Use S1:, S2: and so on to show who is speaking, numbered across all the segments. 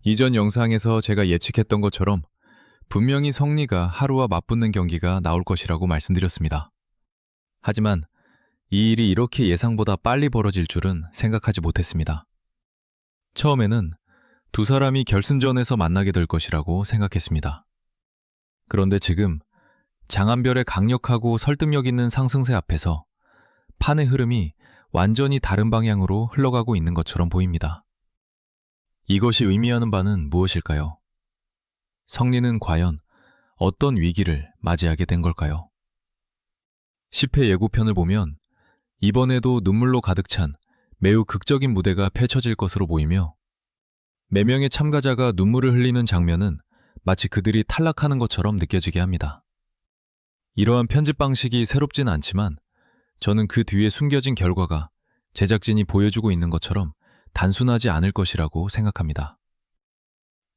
S1: 이전 영상에서 제가 예측했던 것처럼 분명히 성리가 하루와 맞붙는 경기가 나올 것이라고 말씀드렸습니다. 하지만 이 일이 이렇게 예상보다 빨리 벌어질 줄은 생각하지 못했습니다. 처음에는 두 사람이 결승전에서 만나게 될 것이라고 생각했습니다. 그런데 지금 장한별의 강력하고 설득력 있는 상승세 앞에서 판의 흐름이 완전히 다른 방향으로 흘러가고 있는 것처럼 보입니다. 이것이 의미하는 바는 무엇일까요? 성리는 과연 어떤 위기를 맞이하게 된 걸까요? 10회 예고편을 보면 이번에도 눈물로 가득 찬 매우 극적인 무대가 펼쳐질 것으로 보이며, 몇 명의 참가자가 눈물을 흘리는 장면은 마치 그들이 탈락하는 것처럼 느껴지게 합니다. 이러한 편집 방식이 새롭진 않지만 저는 그 뒤에 숨겨진 결과가 제작진이 보여주고 있는 것처럼 단순하지 않을 것이라고 생각합니다.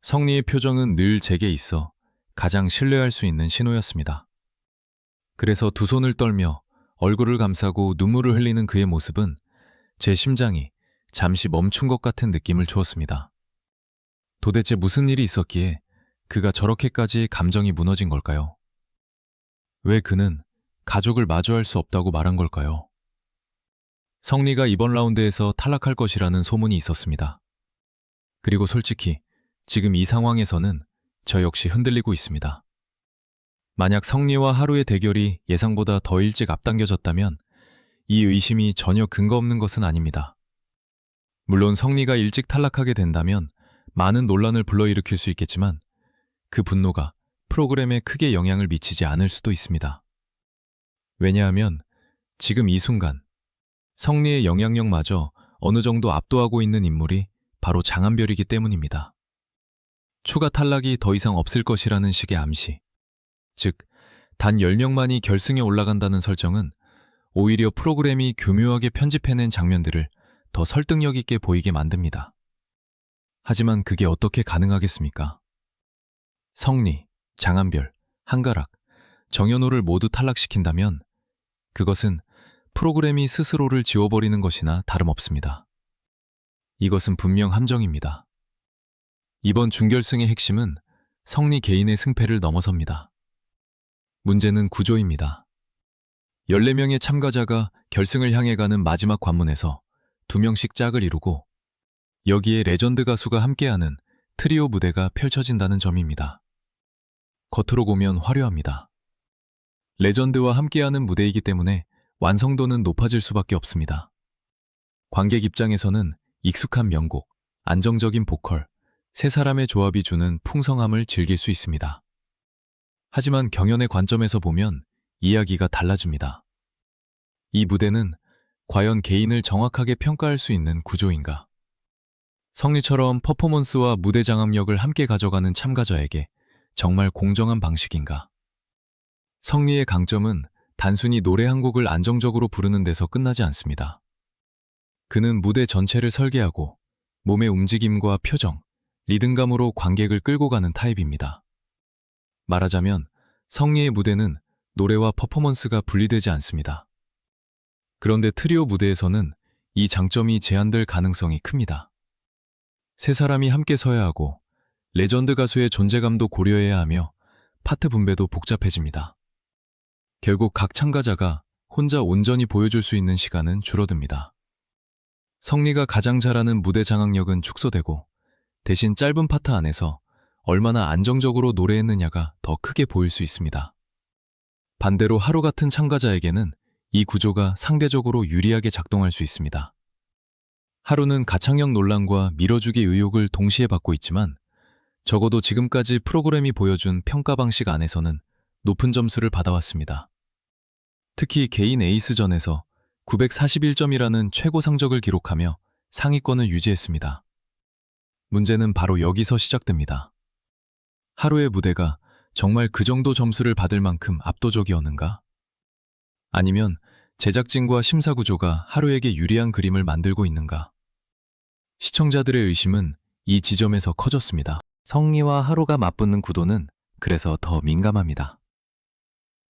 S1: 성리의 표정은 늘 제게 있어 가장 신뢰할 수 있는 신호였습니다. 그래서 두 손을 떨며 얼굴을 감싸고 눈물을 흘리는 그의 모습은 제 심장이 잠시 멈춘 것 같은 느낌을 주었습니다. 도대체 무슨 일이 있었기에 그가 저렇게까지 감정이 무너진 걸까요? 왜 그는 가족을 마주할 수 없다고 말한 걸까요? 성리가 이번 라운드에서 탈락할 것이라는 소문이 있었습니다. 그리고 솔직히 지금 이 상황에서는 저 역시 흔들리고 있습니다. 만약 성리와 하루의 대결이 예상보다 더 일찍 앞당겨졌다면 이 의심이 전혀 근거 없는 것은 아닙니다. 물론 성리가 일찍 탈락하게 된다면 많은 논란을 불러일으킬 수 있겠지만 그 분노가 프로그램에 크게 영향을 미치지 않을 수도 있습니다. 왜냐하면 지금 이 순간 성리의 영향력마저 어느 정도 압도하고 있는 인물이 바로 장한별이기 때문입니다. 추가 탈락이 더 이상 없을 것이라는 식의 암시, 즉 단 10명만이 결승에 올라간다는 설정은 오히려 프로그램이 교묘하게 편집해낸 장면들을 더 설득력 있게 보이게 만듭니다. 하지만 그게 어떻게 가능하겠습니까? 성리, 장한별, 한가락, 정연호를 모두 탈락시킨다면 그것은 프로그램이 스스로를 지워버리는 것이나 다름없습니다. 이것은 분명 함정입니다. 이번 준결승의 핵심은 성리 개인의 승패를 넘어섭니다. 문제는 구조입니다. 14명의 참가자가 결승을 향해 가는 마지막 관문에서 2명씩 짝을 이루고 여기에 레전드 가수가 함께하는 트리오 무대가 펼쳐진다는 점입니다. 겉으로 보면 화려합니다. 레전드와 함께하는 무대이기 때문에 완성도는 높아질 수밖에 없습니다. 관객 입장에서는 익숙한 명곡, 안정적인 보컬, 세 사람의 조합이 주는 풍성함을 즐길 수 있습니다. 하지만 경연의 관점에서 보면 이야기가 달라집니다. 이 무대는 과연 개인을 정확하게 평가할 수 있는 구조인가? 성리처럼 퍼포먼스와 무대 장악력을 함께 가져가는 참가자에게 정말 공정한 방식인가? 성리의 강점은 단순히 노래 한 곡을 안정적으로 부르는 데서 끝나지 않습니다. 그는 무대 전체를 설계하고 몸의 움직임과 표정, 리듬감으로 관객을 끌고 가는 타입입니다. 말하자면 성리의 무대는 노래와 퍼포먼스가 분리되지 않습니다. 그런데 트리오 무대에서는 이 장점이 제한될 가능성이 큽니다. 세 사람이 함께 서야 하고 레전드 가수의 존재감도 고려해야 하며 파트 분배도 복잡해집니다. 결국 각 참가자가 혼자 온전히 보여줄 수 있는 시간은 줄어듭니다. 성리가 가장 잘하는 무대 장악력은 축소되고 대신 짧은 파트 안에서 얼마나 안정적으로 노래했느냐가 더 크게 보일 수 있습니다. 반대로 하루 같은 참가자에게는 이 구조가 상대적으로 유리하게 작동할 수 있습니다. 하루는 가창력 논란과 밀어주기 의혹을 동시에 받고 있지만 적어도 지금까지 프로그램이 보여준 평가 방식 안에서는 높은 점수를 받아왔습니다. 특히 개인 에이스전에서 941점이라는 최고 성적을 기록하며 상위권을 유지했습니다. 문제는 바로 여기서 시작됩니다. 하루의 무대가 정말 그 정도 점수를 받을 만큼 압도적이었는가? 아니면 제작진과 심사 구조가 하루에게 유리한 그림을 만들고 있는가? 시청자들의 의심은 이 지점에서 커졌습니다. 성리와 하루가 맞붙는 구도는 그래서 더 민감합니다.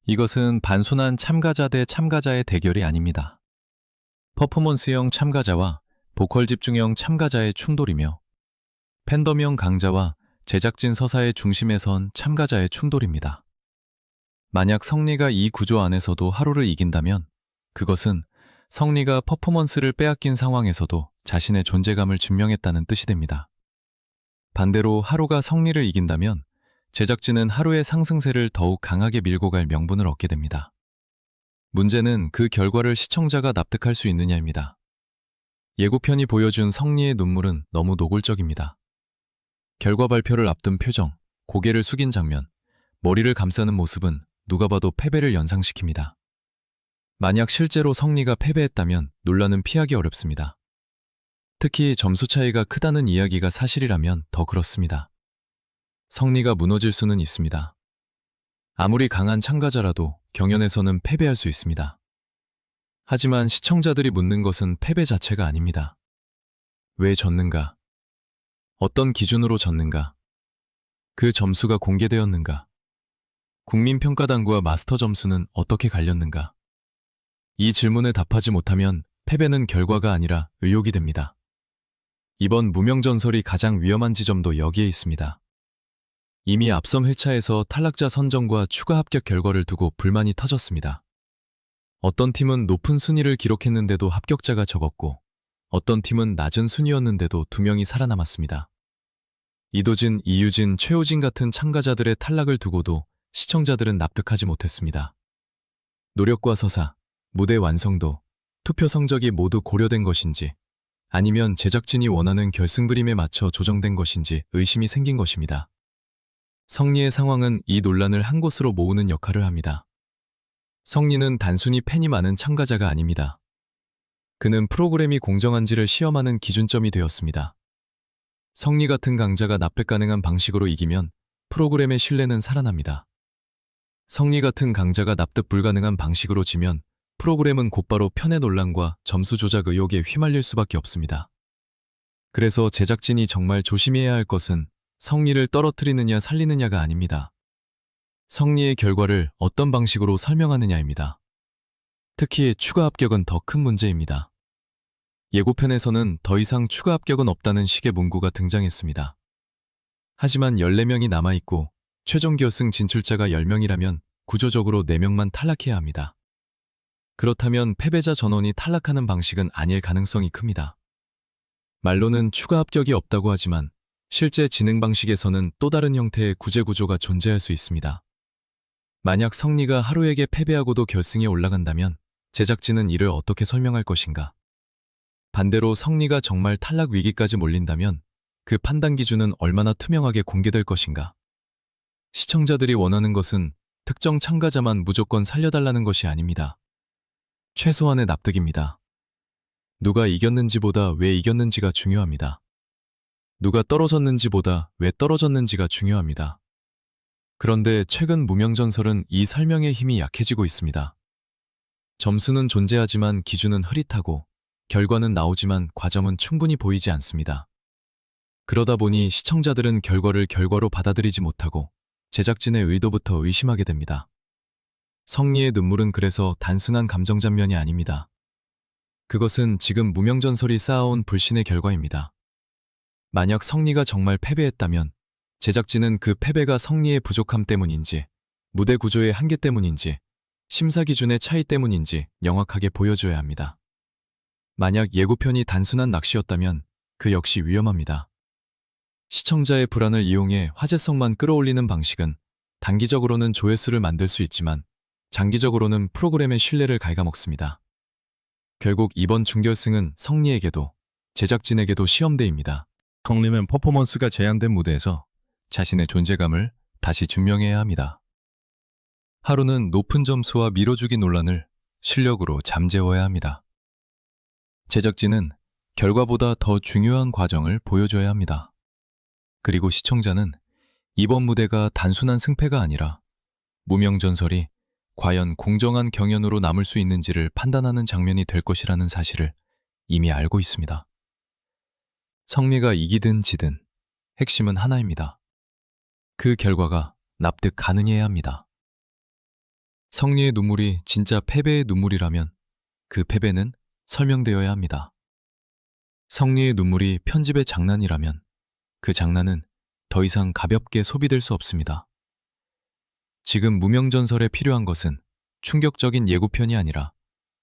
S1: 이것은 단순한 참가자 대 참가자의 대결이 아닙니다. 퍼포먼스형 참가자와 보컬 집중형 참가자의 충돌이며 팬덤형 강자와 제작진 서사의 중심에 선 참가자의 충돌입니다. 만약 성리가 이 구조 안에서도 하루를 이긴다면 그것은 성리가 퍼포먼스를 빼앗긴 상황에서도 자신의 존재감을 증명했다는 뜻이 됩니다. 반대로 하루가 성리를 이긴다면 제작진은 하루의 상승세를 더욱 강하게 밀고 갈 명분을 얻게 됩니다. 문제는 그 결과를 시청자가 납득할 수 있느냐입니다. 예고편이 보여준 성리의 눈물은 너무 노골적입니다. 결과 발표를 앞둔 표정, 고개를 숙인 장면, 머리를 감싸는 모습은 누가 봐도 패배를 연상시킵니다. 만약 실제로 성리가 패배했다면 논란은 피하기 어렵습니다. 특히 점수 차이가 크다는 이야기가 사실이라면 더 그렇습니다. 성리가 무너질 수는 있습니다. 아무리 강한 참가자라도 경연에서는 패배할 수 있습니다. 하지만 시청자들이 묻는 것은 패배 자체가 아닙니다. 왜 졌는가? 어떤 기준으로 졌는가? 그 점수가 공개되었는가? 국민평가단과 마스터 점수는 어떻게 갈렸는가? 이 질문에 답하지 못하면 패배는 결과가 아니라 의혹이 됩니다. 이번 무명전설이 가장 위험한 지점도 여기에 있습니다. 이미 앞선 회차에서 탈락자 선정과 추가 합격 결과를 두고 불만이 터졌습니다. 어떤 팀은 높은 순위를 기록했는데도 합격자가 적었고 어떤 팀은 낮은 순위였는데도 2명이 살아남았습니다. 이도진, 이유진, 최호진 같은 참가자들의 탈락을 두고도 시청자들은 납득하지 못했습니다. 노력과 서사, 무대 완성도, 투표 성적이 모두 고려된 것인지 아니면 제작진이 원하는 결승 그림에 맞춰 조정된 것인지 의심이 생긴 것입니다. 성리의 상황은 이 논란을 한 곳으로 모으는 역할을 합니다. 성리는 단순히 팬이 많은 참가자가 아닙니다. 그는 프로그램이 공정한지를 시험하는 기준점이 되었습니다. 성리 같은 강자가 납득 가능한 방식으로 이기면 프로그램의 신뢰는 살아납니다. 성리 같은 강자가 납득 불가능한 방식으로 지면 프로그램은 곧바로 편의 논란과 점수 조작 의혹에 휘말릴 수밖에 없습니다. 그래서 제작진이 정말 조심해야 할 것은 성리를 떨어뜨리느냐 살리느냐가 아닙니다. 성리의 결과를 어떤 방식으로 설명하느냐입니다. 특히 추가 합격은 더 큰 문제입니다. 예고편에서는 더 이상 추가 합격은 없다는 식의 문구가 등장했습니다. 하지만 14명이 남아있고 최종 결승 진출자가 10명이라면 구조적으로 4명만 탈락해야 합니다. 그렇다면 패배자 전원이 탈락하는 방식은 아닐 가능성이 큽니다. 말로는 추가 합격이 없다고 하지만 실제 진행 방식에서는 또 다른 형태의 구제 구조가 존재할 수 있습니다. 만약 성리가 하루에게 패배하고도 결승에 올라간다면 제작진은 이를 어떻게 설명할 것인가? 반대로 성리가 정말 탈락 위기까지 몰린다면 그 판단 기준은 얼마나 투명하게 공개될 것인가? 시청자들이 원하는 것은 특정 참가자만 무조건 살려달라는 것이 아닙니다. 최소한의 납득입니다. 누가 이겼는지보다 왜 이겼는지가 중요합니다. 누가 떨어졌는지보다 왜 떨어졌는지가 중요합니다. 그런데 최근 무명전설은 이 설명의 힘이 약해지고 있습니다. 점수는 존재하지만 기준은 흐릿하고 결과는 나오지만 과정은 충분히 보이지 않습니다. 그러다 보니 시청자들은 결과를 결과로 받아들이지 못하고 제작진의 의도부터 의심하게 됩니다. 성리의 눈물은 그래서 단순한 감정 장면이 아닙니다. 그것은 지금 무명전설이 쌓아온 불신의 결과입니다. 만약 성리가 정말 패배했다면 제작진은 그 패배가 성리의 부족함 때문인지, 무대 구조의 한계 때문인지, 심사 기준의 차이 때문인지 명확하게 보여줘야 합니다. 만약 예고편이 단순한 낚시였다면 그 역시 위험합니다. 시청자의 불안을 이용해 화제성만 끌어올리는 방식은 단기적으로는 조회수를 만들 수 있지만 장기적으로는 프로그램의 신뢰를 갉아먹습니다. 결국 이번 준결승은 성리에게도 제작진에게도 시험대입니다.
S2: 성리는 퍼포먼스가 제한된 무대에서 자신의 존재감을 다시 증명해야 합니다. 하루는 높은 점수와 밀어주기 논란을 실력으로 잠재워야 합니다. 제작진은 결과보다 더 중요한 과정을 보여줘야 합니다. 그리고 시청자는 이번 무대가 단순한 승패가 아니라 무명전설이 과연 공정한 경연으로 남을 수 있는지를 판단하는 장면이 될 것이라는 사실을 이미 알고 있습니다. 성리가 이기든 지든 핵심은 하나입니다. 그 결과가 납득 가능해야 합니다. 성리의 눈물이 진짜 패배의 눈물이라면 그 패배는 설명되어야 합니다. 성리의 눈물이 편집의 장난이라면
S1: 그 장난은 더 이상 가볍게 소비될 수 없습니다. 지금 무명전설에 필요한 것은 충격적인 예고편이 아니라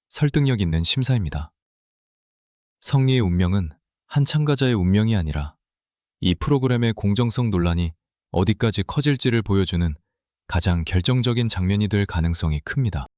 S1: 설득력 있는 심사입니다. 성리의 운명은 한 참가자의 운명이 아니라 이 프로그램의 공정성 논란이 어디까지 커질지를 보여주는 가장 결정적인 장면이 될 가능성이 큽니다.